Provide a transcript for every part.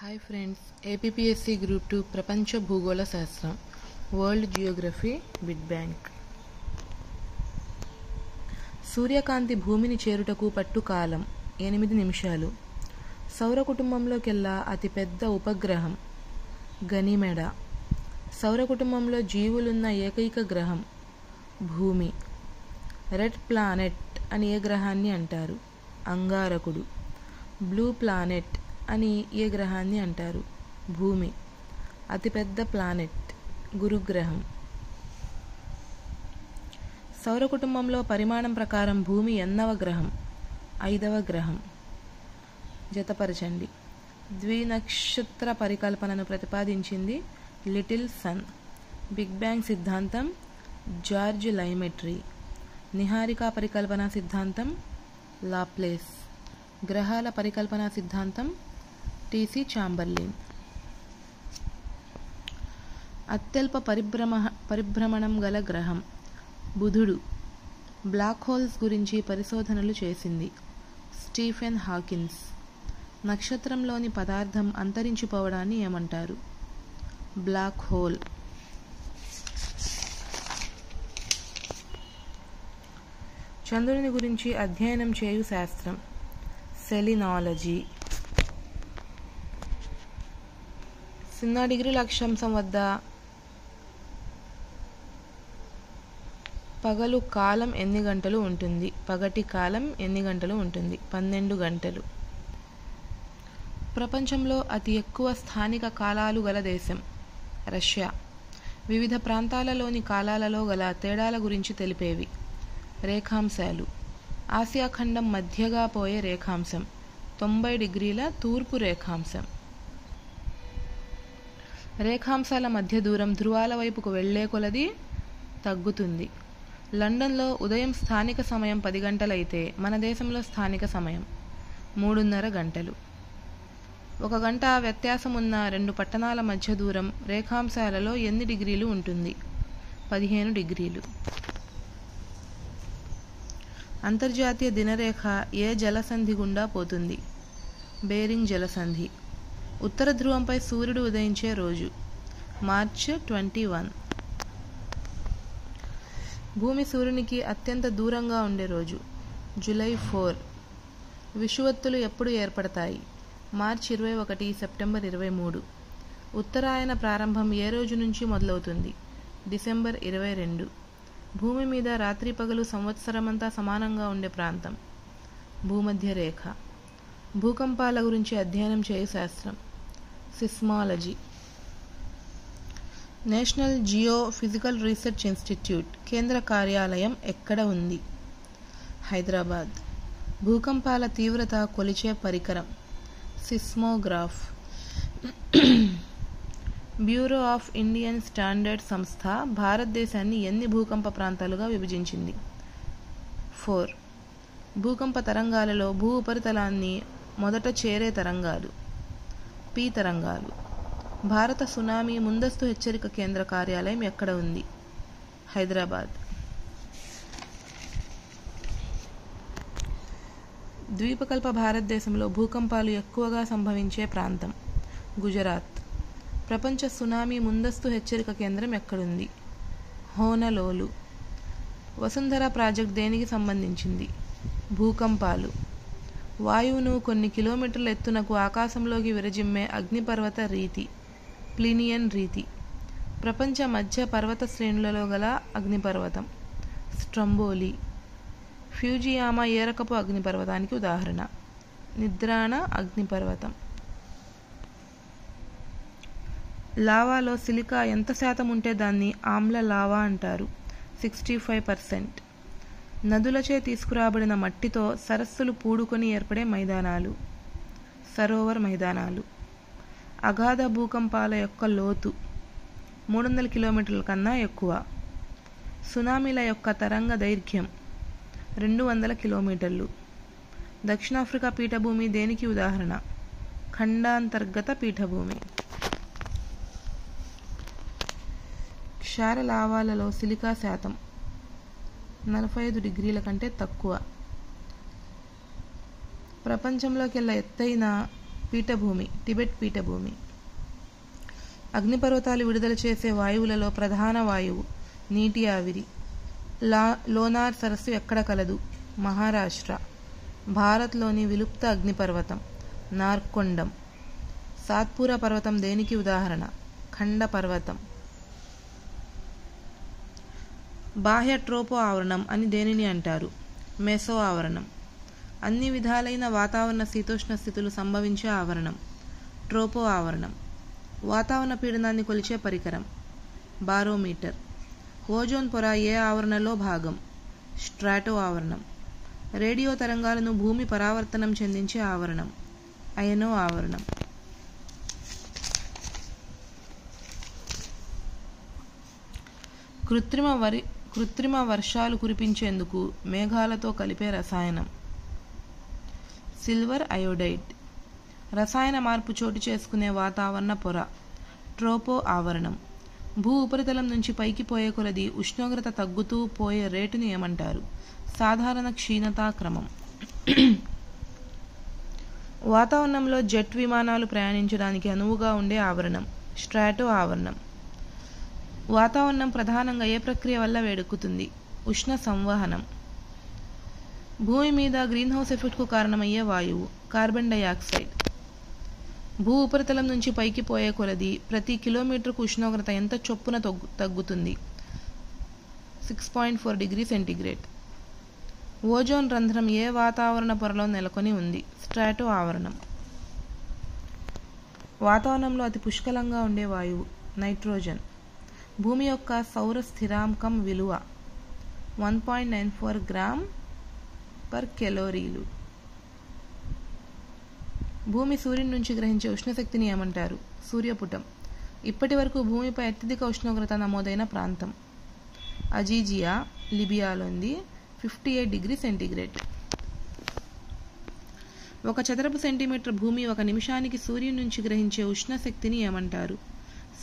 Hi friends, APSC group 2 ప్రపంచ భూగోళ శాస్త్రం వరల్డ్ జియోగ్రఫీ బిగ్ బ్యాంగ్. సూర్యకాంతి భూమిని చేరుటకు పట్టు కాలం 8 నిమిషాలు. సౌర కుటుంబంలోకెల్లా అతిపెద్ద ఉపగ్రహం గనిమెడ. సౌర కుటుంబంలో జీవులున్న ఏకైక గ్రహం భూమి. రెడ్ ప్లానెట్ అని ఏ గ్రహాన్ని అంటారు? అంగారకుడు. బ్లూ ప్లానెట్ అని ఏ గ్రహాన్ని అంటారు? భూమి. అతిపెద్ద ప్లానెట్ గురుగ్రహం. సౌర కుటుంబంలో పరిమాణం ప్రకారం భూమి ఎన్నవ గ్రహం? 5వ గ్రహం. జతపరచండి. ద్వినక్షత్ర పరికల్పనను ప్రతిపాదించింది లిటిల్ సన్. బిగ్ బ్యాంగ్ సిద్ధాంతం జార్జ్ లైమెట్రీ. నిహారికా పరికల్పన సిద్ధాంతం లాప్లేస్. గ్రహాల పరికల్పన సిద్ధాంతం టీసీ చాంబర్లిన్. అత్యల్ప పరిభ్రమణం గల గ్రహం బుధుడు. బ్లాక్ హోల్స్ గురించి పరిశోధనలు చేసింది స్టీఫెన్ హాకిన్స్. నక్షత్రంలోని పదార్థం అంతరించిపోవడాన్ని ఏమంటారు? Black hole. చంద్రుని గురించి అధ్యయనం చేయు శాస్త్రం సెలినాలజీ. 0 డిగ్రీల అక్షాంశం వద్ద పగలు కాలం ఎన్ని గంటలు ఉంటుంది? పగటి కాలం ఎన్ని గంటలు ఉంటుంది? 12 గంటలు. ప్రపంచంలో అతి ఎక్కువ స్థానిక కాలాలు గల దేశం రష్యా. వివిధ ప్రాంతాలలోని కాలాలలో గల తేడాల గురించి తెలిపేవి రేఖాంశాలు. ఆసియా ఖండం మధ్యగా పోయే రేఖాంశం 90 డిగ్రీల తూర్పు రేఖాంశం. రేఖాంశాల మధ్య దూరం ధ్రువాల వైపుకు వెళ్లే కొలది తగ్గుతుంది. లండన్లో ఉదయం స్థానిక సమయం 10 గంటలైతే మన దేశంలో స్థానిక సమయం 3:30 గంటలు. 1 గంట వ్యత్యాసం ఉన్న 2 పట్టణాల మధ్య దూరం రేఖాంశాలలో ఎన్ని డిగ్రీలు ఉంటుంది? 15 డిగ్రీలు. అంతర్జాతీయ దినరేఖ ఏ జలసంధి గుండా పోతుంది? బేరింగ్ జలసంధి. ఉత్తర ధ్రువంపై సూర్యుడు ఉదయించే రోజు మార్చ్ 21. భూమి సూర్యునికి అత్యంత దూరంగా ఉండే రోజు జూలై 4. విషువత్తులు ఎప్పుడు ఏర్పడతాయి? మార్చి 21, సెప్టెంబర్ 23. ఉత్తరాయణ ప్రారంభం ఏ రోజు నుంచి మొదలవుతుంది? డిసెంబర్ 22. భూమి మీద రాత్రి పగలు సంవత్సరమంతా సమానంగా ఉండే ప్రాంతం భూమధ్య రేఖ. భూకంపాల గురించి అధ్యయనం చేయు శాస్త్రం seismology. National Jio physical research institute కేంద్ర కార్యాలయం ఎక్కడ ఉంది? హైదరాబాద్. భూకంపాల తీవ్రత కొలిచే పరికరం seismograph. Bureau of Indian standard సంస్థ భారతదేశాన్ని ఎన్ని భూకంప ప్రాంతాలుగా విభజించింది? 4. భూకంప తరంగాలలో భూ ఉపరితలాన్ని మొదట చేరే తరంగాలు పి తరంగాలు. భారత సునామీ ముందస్తు హెచ్చరిక కేంద్ర కార్యాలయం ఎక్కడ ఉంది? హైదరాబాద్. ద్వీపకల్ప భారతదేశంలో భూకంపాలు ఎక్కువగా సంభవించే ప్రాంతం గుజరాత్. ప్రపంచ సునామీ ముందస్తు హెచ్చరిక కేంద్రం ఎక్కడుంది? హోనలోలు. వసుంధర ప్రాజెక్ట్ దేనికి సంబంధించింది? భూకంపాలు. వాయువును కొన్ని కిలోమీటర్ల ఎత్తునకు ఆకాశంలోకి విరజిమ్మే అగ్నిపర్వత రీతి ప్లీనియన్ రీతి. ప్రపంచ మధ్య పర్వత శ్రేణులలో గల అగ్నిపర్వతం స్ట్రంబోలి. ఫ్యూజియామా ఏ రకపు అగ్నిపర్వతానికి ఉదాహరణ? నిద్రాణ అగ్నిపర్వతం. లావాలో సిలికా ఎంత శాతం ఉంటే దాన్ని ఆమ్ల లావా అంటారు? 65%. నదులచే తీసుకురాబడిన మట్టితో సరస్సులు పూడుకొని ఏర్పడే మైదానాలు సరోవర్ మైదానాలు. అగాధ భూకంపాల యొక్క లోతు 300 కిలోమీటర్ల కన్నా ఎక్కువ. సునామీల యొక్క తరంగ దైర్ఘ్యం 200 కిలోమీటర్లు. దక్షిణాఫ్రికా పీఠభూమి దేనికి ఉదాహరణ? ఖండాంతర్గత పీఠభూమి. క్షార లావాలలో సిలికా శాతం 45 డిగ్రీల కంటే తక్కువ. ప్రపంచంలోకెల్లా ఎత్తైన పీఠభూమి టిబెట్ పీఠభూమి. అగ్నిపర్వతాలు విడుదల చేసే వాయువులలో ప్రధాన వాయువు నీటి ఆవిరి. లోనార్ సరస్సు ఎక్కడ కలదు? మహారాష్ట్ర. భారత్లోని విలుప్త అగ్నిపర్వతం నార్కొండం. సాత్పురా పర్వతం దేనికి ఉదాహరణ? ఖండ పర్వతం. బాహ్య ట్రోపో ఆవరణం అని దేనిని అంటారు? మెసో ఆవరణం. అన్ని విధాలైన వాతావరణ శీతోష్ణ స్థితులు సంభవించే ఆవరణం ట్రోపో ఆవరణం. వాతావరణ పీడనాన్ని కొలిచే పరికరం బారోమీటర్. ఓజోన్ పొర ఏ ఆవరణలో భాగం? స్ట్రాటో ఆవరణం. రేడియో తరంగాలను భూమి పరావర్తనం చెందించే ఆవరణం అయనో ఆవరణం. కృత్రిమ వర్షాలు కురిపించేందుకు మేఘాలతో కలిపే రసాయనం సిల్వర్ అయోడైడ్. రసాయన మార్పు చోటు చేసుకునే వాతావరణ పొర ట్రోపో ఆవరణం. భూ ఉపరితలం నుంచి పైకి పోయే కొలది ఉష్ణోగ్రత తగ్గుతూ పోయే రేటుని ఏమంటారు? సాధారణ క్షీణతా క్రమం. వాతావరణంలో జెట్ విమానాలు ప్రయాణించడానికి అనువుగా ఉండే ఆవరణం స్ట్రాటో ఆవరణం. వాతావరణం ప్రధానంగా ఏ ప్రక్రియ వల్ల వేడెక్కుతుంది? ఉష్ణ సంవహనం. భూమి మీద గ్రీన్ హౌస్ ఎఫెక్ట్కు కారణమయ్యే వాయువు కార్బన్ డయాక్సైడ్. భూ ఉపరితలం నుంచి పైకి పోయే కొలది ప్రతి కిలోమీటర్కు ఉష్ణోగ్రత ఎంత చొప్పున తగ్గుతుంది? 6.4 డిగ్రీ సెంటీగ్రేడ్. ఓజోన్ రంధ్రం ఏ వాతావరణ పొరలో నెలకొని ఉంది? స్ట్రాటో ఆవరణం. వాతావరణంలో అతి పుష్కలంగా ఉండే వాయువు నైట్రోజన్. భూమి యొక్క సౌర స్థిరాంకం విలువ 1.94 గ్రామ్ పర్ కెలోరీలు. భూమి సూర్యుని నుంచి గ్రహించే ఉష్ణశక్తిని ఏమంటారు? సూర్యపుటం. ఇప్పటి వరకు భూమిపై అత్యధిక ఉష్ణోగ్రత నమోదైన ప్రాంతం అజీజియా లిబియాలోని 58 డిగ్రీ సెంటీగ్రేడ్. 1 చదరపు సెంటీమీటర్ భూమి 1 నిమిషానికి సూర్యుని నుంచి గ్రహించే ఉష్ణశక్తిని ఏమంటారు?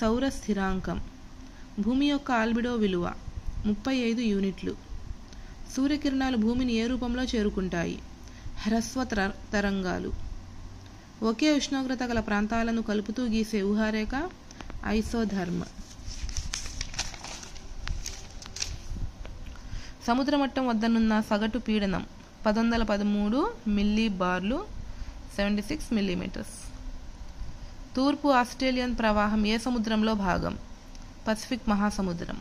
సౌర స్థిరాంకం. భూమి యొక్క ఆల్బిడో విలువ 35 యూనిట్లు. సూర్యకిరణాలు భూమిని ఏ రూపంలో చేరుకుంటాయి? హ్రస్వ తరంగాలు. ఒకే ఉష్ణోగ్రత గల ప్రాంతాలను కలుపుతూ గీసే ఊహారేఖ ఐసోధర్మ్. సముద్రమట్టం వద్దనున్న సగటు పీడనం 1113 మిల్లీబార్లు 76 మిల్లీమీటర్స్. తూర్పు ఆస్ట్రేలియన్ ప్రవాహం ఏ సముద్రంలో భాగం? పసిఫిక్ మహాసముద్రం.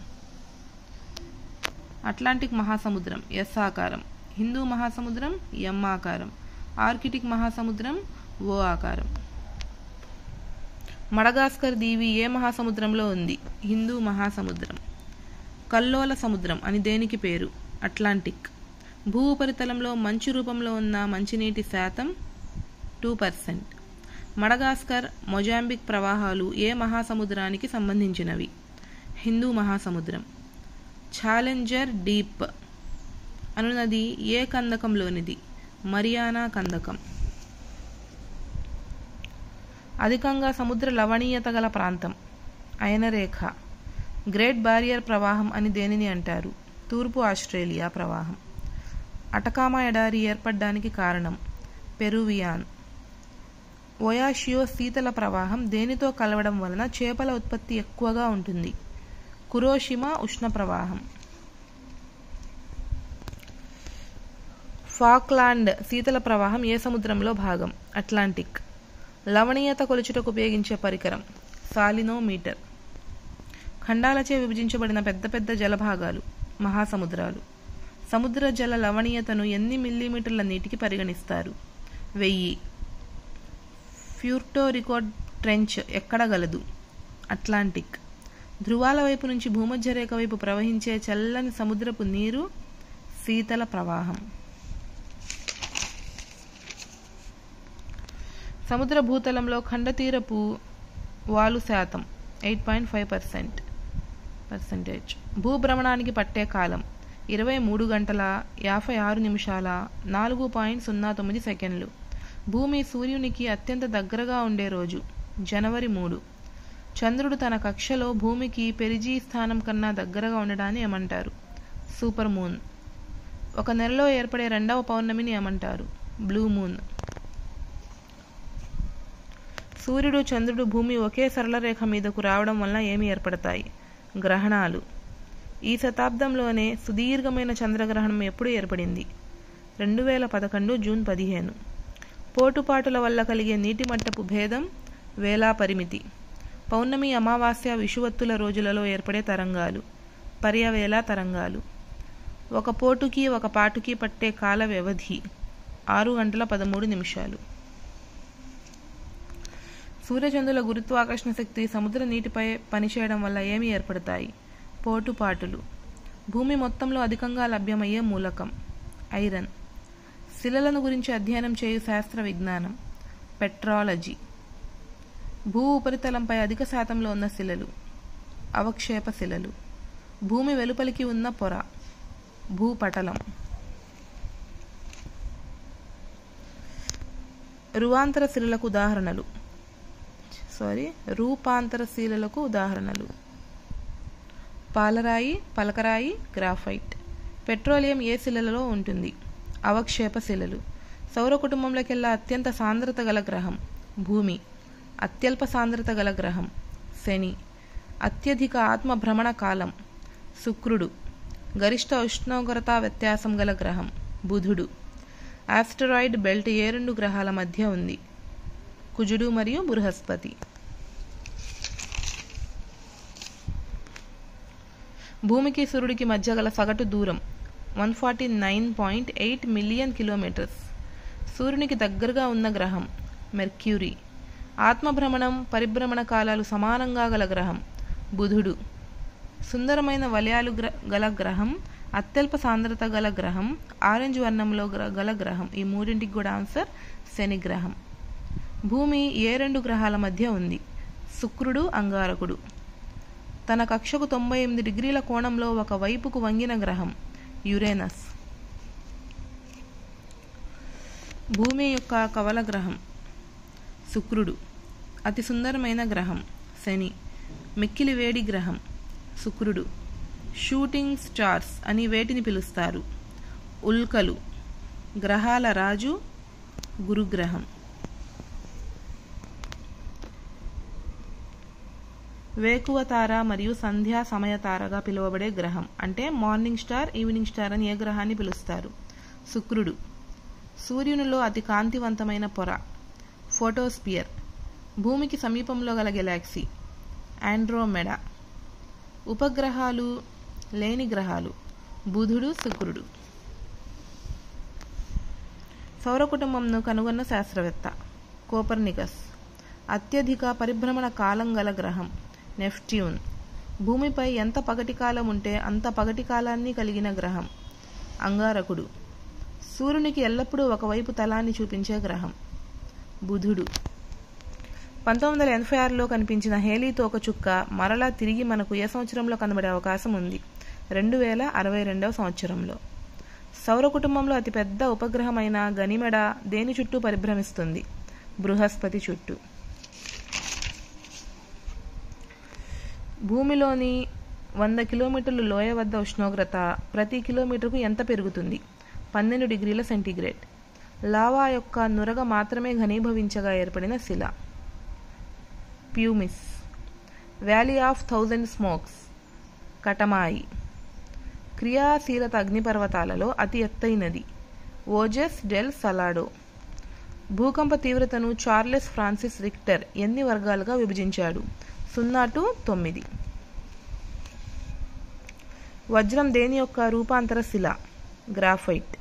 అట్లాంటిక్ మహాసముద్రం ఎస్ ఆకారం. హిందూ మహాసముద్రం ఎం ఆకారం. ఆర్కిటిక్ మహాసముద్రం ఓ ఆకారం. మడగాస్కర్ దీవి ఏ మహాసముద్రంలో ఉంది? హిందూ మహాసముద్రం. కల్లోల సముద్రం అని దేనికి పేరు? అట్లాంటిక్. భూ ఉపరితలంలో మంచు రూపంలో ఉన్న మంచినీటి శాతం 2%. మడగాస్కర్ మొజాంబిక్ ప్రవాహాలు ఏ మహాసముద్రానికి సంబంధించినవి? హిందూ మహాసముద్రం. ఛాలెంజర్ డీప్ అనునది ఏ కందకంలోనిది? మరియానా కందకం. అధికంగా సముద్ర లవణీయత గల ప్రాంతం అయనరేఖ. గ్రేట్ బారియర్ ప్రవాహం అని దేనిని అంటారు? తూర్పు ఆస్ట్రేలియా ప్రవాహం. అటకామా ఎడారి ఏర్పడడానికి కారణం పెరువియాన్. ఒయాషియో శీతల ప్రవాహం దేనితో కలవడం వలన చేపల ఉత్పత్తి ఎక్కువగా ఉంటుంది? కురోషిమా ఉష్ణ ప్రవాహం. ఫాక్లాండ్ శీతల ప్రవాహం ఏ సముద్రంలో భాగం? అట్లాంటిక్. లవణీయత కొలుచుటకు ఉపయోగించే పరికరం సాలినోమీటర్. ఖండాలచే విభజించబడిన పెద్ద పెద్ద జలభాగాలు మహాసముద్రాలు. సముద్ర జల లవణీయతను ఎన్ని మిల్లీమీటర్ల నీటికి పరిగణిస్తారు? 1000. ప్యూర్టో రికో ట్రెంచ్ ఎక్కడ గలదు? అట్లాంటిక్. ధృవాల వైపు నుంచి భూమధ్య రేఖ వైపు ప్రవహించే చల్లని సముద్రపు నీరు శీతల ప్రవాహం. సముద్ర భూతలంలో ఖండతీరపు వాలు శాతం 8.5%. భూభ్రమణానికి పట్టే కాలం 23 గంటల 56 నిమిషాల 4.09 సెకండ్లు. భూమి సూర్యునికి అత్యంత దగ్గరగా ఉండే రోజు జనవరి 3. చంద్రుడు తన కక్షలో భూమికి పెరిజీ స్థానం కన్నా దగ్గరగా ఉండడాన్ని ఏమంటారు? Super moon. ఒక నెలలో ఏర్పడే 2వ పౌర్ణమిని ఏమంటారు? Blue moon. సూర్యుడు, చంద్రుడు, భూమి ఒకే సరళ రేఖ మీదకు రావడం వలన ఏమి ఏర్పడతాయి? గ్రహణాలు. ఈ శతాబ్దంలోనే సుదీర్ఘమైన చంద్రగ్రహణం ఎప్పుడు ఏర్పడింది? 2011 జూన్ 15. పోటుపాటుల వల్ల కలిగే నీటి మట్టపు భేదం, వేలా పరిమితి. పౌర్ణమి, అమావాస్య, విషువత్తుల రోజులలో ఏర్పడే తరంగాలు, పర్యవేళ తరంగాలు. ఒక పోటుకి ఒక పాటుకి పట్టే కాల వ్యవధి 6 గంటల 13 నిమిషాలు. సూర్యచంద్రుల గురుత్వాకర్షణ శక్తి సముద్ర నీటిపై పనిచేయడం వల్ల ఏమి ఏర్పడతాయి? పోటుపాటులు. భూమి మొత్తంలో అధికంగా లభ్యమయ్యే మూలకం ఐరన్. శిలలను గురించి అధ్యయనం చేయు శాస్త్ర విజ్ఞానం పెట్రాలజీ. భూ ఉపరితలంపై అధిక శాతంలో ఉన్న శిలలు అవక్షేప శిలలు. భూమి వెలుపలికి ఉన్న పొర భూపటలం. రూపాంతర శిలలకు ఉదాహరణలు పాలరాయి, పలకరాయి, గ్రాఫైట్. పెట్రోలియం ఏ శిలలో ఉంటుంది? అవక్షేప శిలలు. సౌర కుటుంబంలోకెల్లా అత్యంత సాంద్రత గల గ్రహం భూమి, అత్యల్ప సాంద్రత గల గ్రహం శని. అత్యధిక ఆత్మ భ్రమణ కాలం శుక్రుడు. గరిష్ట ఉష్ణోగ్రత వ్యత్యాసం గల గ్రహం బుధుడు. ఆస్టరాయిడ్ బెల్ట్ ఏ 2 గ్రహాల మధ్య ఉంది? కుజుడు మరియు బృహస్పతి. భూమికి సూర్యుడికి మధ్య గల సగటు దూరం 149.8 మిలియన్ కిలోమీటర్స్. సూర్యునికి దగ్గరగా ఉన్న గ్రహం మెర్క్యూరీ. ఆత్మభ్రమణం, పరిభ్రమణ కాలాలు సమానంగా గల గ్రహం బుధుడు. సుందరమైన వలయాలు గల గ్రహం, అత్యల్ప సాంద్రత గల గ్రహం, ఆరెంజ్ వర్ణంలో గల గ్రహం. ఈ మూడింటికి కూడా ఆన్సర్ శని గ్రహం. భూమి ఏ 2 గ్రహాల మధ్య ఉంది? శుక్రుడు, అంగారకుడు. తన కక్షకు 98 డిగ్రీల కోణంలో ఒక వైపుకు వంగిన గ్రహం యురేనస్. భూమి యొక్క కవల గ్రహం శుక్రుడు. అతి సుందరమైన గ్రహం శని. మిక్కిలి వేడి గ్రహం శుక్రుడు. షూటింగ్ స్టార్స్ అని వేటిని పిలుస్తారు? ఉల్కలు. గ్రహాల రాజు గురుగ్రహం. వేకువ తార మరియు సంధ్యా సమయ తారగా పిలువబడే గ్రహం అంటే మార్నింగ్ స్టార్, ఈవినింగ్ స్టార్ అని ఏ గ్రహాన్ని పిలుస్తారు? శుక్రుడు. సూర్యునిలో అతి కాంతివంతమైన పొర ఫోటోస్పియర్. భూమికి సమీపంలో గల గెలాక్సీ ఆండ్రోమెడా. ఉపగ్రహాలు లేని గ్రహాలు బుధుడు, శుక్రుడు. సౌర కుటుంబంను కనుగొన్న శాస్త్రవేత్త కోపర్నికస్. అత్యధిక పరిభ్రమణ కాలం గల గ్రహం నెప్ట్యూన్. భూమిపై ఎంత పగటి కాలం ఉంటే అంత పగటి కాలాన్ని కలిగిన గ్రహం అంగారకుడు. సూర్యునికి ఎల్లప్పుడూ ఒకవైపు తలాన్ని చూపించే గ్రహం బుధుడు. 1986లో కనిపించిన హేలీ తోకచుక్క మరలా తిరిగి మనకు ఏ సంవత్సరంలో కనబడే అవకాశం ఉంది? 2062 సంవత్సరంలో. సౌర కుటుంబంలో అతిపెద్ద ఉపగ్రహమైన గనిమెడ దేని చుట్టూ పరిభ్రమిస్తుంది? బృహస్పతి చుట్టూ. భూమిలోని 100 కిలోమీటర్లు లోయ వద్ద ఉష్ణోగ్రత ప్రతి కిలోమీటర్కు ఎంత పెరుగుతుంది? 12 డిగ్రీల సెంటీగ్రేడ్. లావా యొక్క నురగ మాత్రమే ఘనీభవించగా ఏర్పడిన శిల pumice. Valley of 1000 smokes Katmai. క్రియాశీలత అగ్నిపర్వతాలలో అతి ఎత్తైనది ఓజెస్ డెల్ సలాడో. భూకంప తీవ్రతను చార్లెస్ ఫ్రాన్సిస్ రిక్టర్ ఎన్ని వర్గాలుగా విభజించాడు? 0 to 9. వజ్రం దేని యొక్క రూపాంతర శిల? గ్రాఫైట్.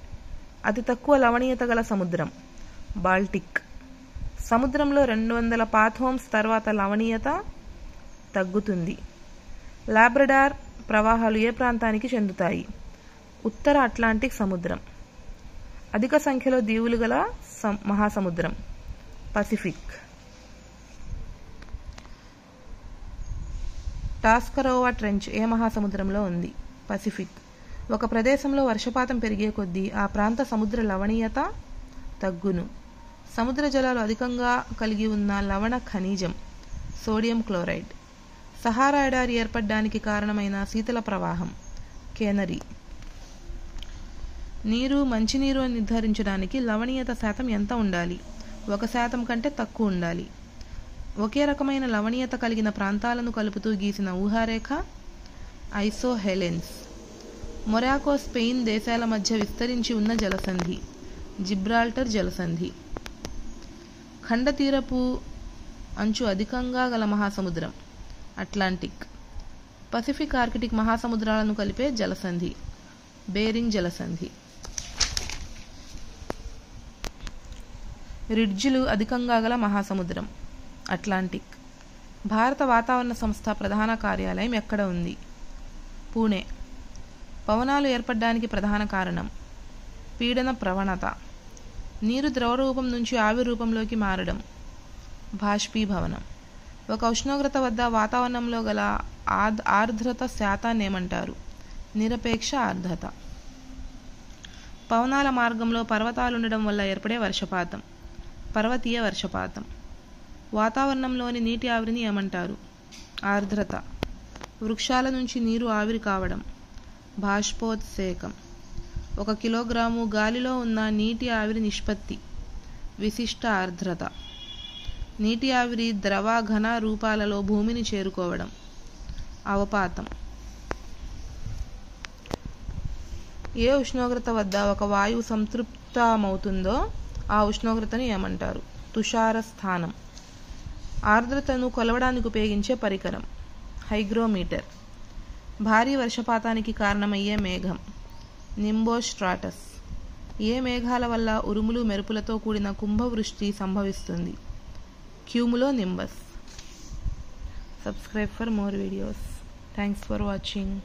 అతి తక్కువ లవణీయత గల సముద్రం బాల్టిక్. సముద్రంలో 200 పాథోమ్స్ తర్వాత లవణీయత తగ్గుతుంది. లాబ్రడార్ ప్రవాహాలు ఏ ప్రాంతానికి చెందుతాయి? ఉత్తర అట్లాంటిక్ సముద్రం. అధిక సంఖ్యలో దీవులు గల మహాసముద్రం పసిఫిక్. టాస్కరోవా ట్రెంచ్ ఏ మహాసముద్రంలో ఉంది? పసిఫిక్. ఒక ప్రదేశంలో వర్షపాతం పెరిగే కొద్దీ ఆ ప్రాంత సముద్ర లవణీయత తగ్గును. సముద్ర జలాలు అధికంగా కలిగి ఉన్న లవణ ఖనిజం సోడియం క్లోరైడ్. సహారా ఎడారి ఏర్పడడానికి కారణమైన శీతల ప్రవాహం కేనరీ. నీరు మంచినీరు అని నిర్ధారించడానికి లవణీయత శాతం ఎంత ఉండాలి? 1% కంటే తక్కువ ఉండాలి. ఒకే రకమైన లవణీయత కలిగిన ప్రాంతాలను కలుపుతూ గీసిన ఊహారేఖ ఐసోహెలెన్స్. మొరాకో స్పెయిన్ దేశాల మధ్య విస్తరించి ఉన్న జలసంధి జిబ్రాల్టర్ జలసంధి. ఖండతీరపు అంచు అధికంగా గల మహాసముద్రం అట్లాంటిక్. పసిఫిక్ ఆర్కిటిక్ మహాసముద్రాలను కలిపే జలసంధి బేరింగ్ జలసంధి. రిడ్జ్లు అధికంగా గల మహాసముద్రం అట్లాంటిక్. భారత వాతావరణ సంస్థ ప్రధాన కార్యాలయం ఎక్కడ ఉంది? పూణే. పవనాలు ఏర్పడడానికి ప్రధాన కారణం పీడన ప్రవణత. నీరు ద్రవరూపం నుంచి ఆవిరి రూపంలోకి మారడం బాష్పీభవనం. ఒక ఉష్ణోగ్రత వద్ద వాతావరణంలో గల ఆర్ద్రత శాతాన్ని ఏమంటారు? నిరపేక్ష ఆర్ద్రత. పవనాల మార్గంలో పర్వతాలు ఉండడం వల్ల ఏర్పడే వర్షపాతం పర్వతీయ వర్షపాతం. వాతావరణంలోని నీటి ఆవిరిని ఏమంటారు? ఆర్ద్రత. వృక్షాల నుంచి నీరు ఆవిరి కావడం బాష్పోత్సేకం. 1 కిలోగ్రాము గాలిలో ఉన్న నీటి ఆవిరి నిష్పత్తి విశిష్ట ఆర్ద్రత. నీటి ఆవిరి ద్రవ ఘన రూపాలలో భూమిని చేరుకోవడం అవపాతం. ఏ ఉష్ణోగ్రత వద్ద ఒక వాయువు సంతృప్తమవుతుందో ఆ ఉష్ణోగ్రతను ఏమంటారు? తుషార స్థానం. ఆర్ద్రతను కొలవడానికి ఉపయోగించే పరికరం హైగ్రోమీటర్. భారీ వర్షపాతానికి కారణమయ్యే మేఘం నింబోస్ట్రాటస్. ఏ మేఘాల వల్ల ఉరుములు మెరుపులతో కూడిన కుంభవృష్టి సంభవిస్తుంది? Cumulonimbus. Subscribe for more videos. Thanks for watching.